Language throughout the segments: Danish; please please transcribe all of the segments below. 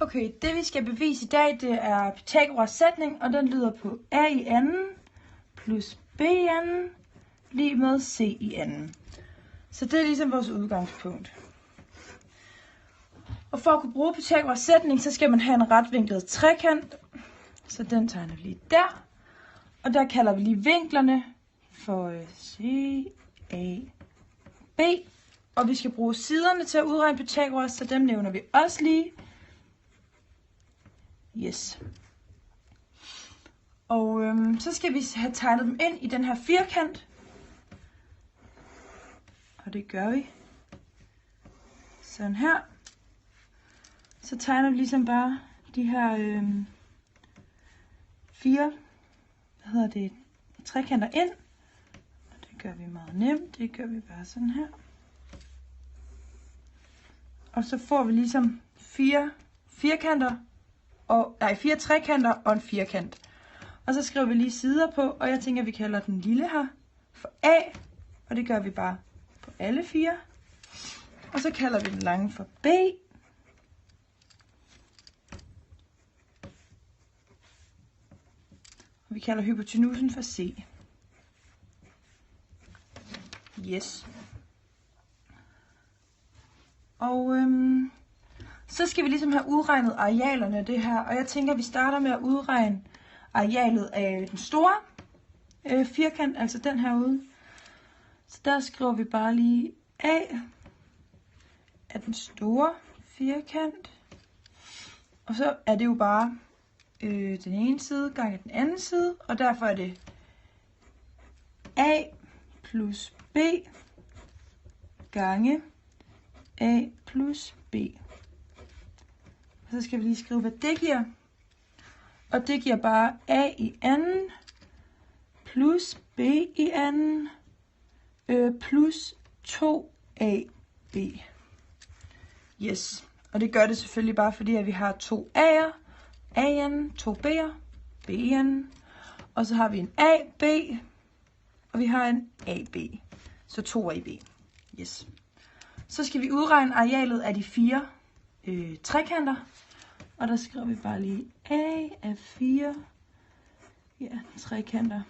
Okay, det vi skal bevise i dag, det er Pythagoras sætning, og den lyder på a i anden plus b i anden lige med c i anden. Så det er ligesom vores udgangspunkt. Og for at kunne bruge Pythagoras sætning, så skal man have en retvinklet trekant. Så den tegner vi lige der. Og der kalder vi lige vinklerne for C, A, B. Og vi skal bruge siderne til at udregne Pythagoras, så dem nævner vi også lige. Yes. Og så skal vi have tegnet dem ind i den her firkant. Og det gør vi. Sådan her. Så tegner vi ligesom bare de her fire trekanter ind. Og det gør vi meget nemt. Det gør vi bare sådan her. Og så får vi ligesom fire trekanter og en firkant. Og så skriver vi lige sider på, og jeg tænker, at vi kalder den lille her for A. Og det gør vi bare på alle fire. Og så kalder vi den lange for B. Og vi kalder hypotenusen for C. Yes. Og så skal vi ligesom have udregnet arealerne af det her. Og jeg tænker, at vi starter med at udregne arealet af den store firkant, altså den herude. Så der skriver vi bare lige A af den store firkant. Og så er det jo bare den ene side gange den anden side. Og derfor er det A plus B gange A plus B. Og så skal vi lige skrive, hvad det giver. Og det giver bare A i anden plus B i anden plus 2AB. Yes. Og det gør det selvfølgelig bare fordi, at vi har to A'er. A i anden, to B'er, B i anden. Og så har vi en AB, og vi har en AB. Så 2AB. Yes. Så skal vi udregne arealet af de fire trekanter. Og der skriver vi bare lige A af 4 trekanter.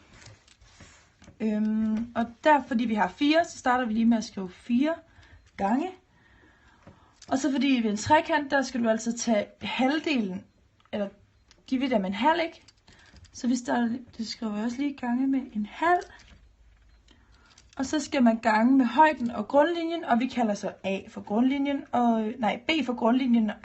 Og der, fordi vi har 4, så starter vi lige med at skrive 4 gange. Og så fordi vi er en trekant, der skal du altså tage halvdelen, eller dividere med en halv, ikke? Så vi starter, det skriver vi også lige gange med en halv. Og så skal man gange med højden og grundlinjen, og vi kalder så A for grundlinjen, og B for grundlinjen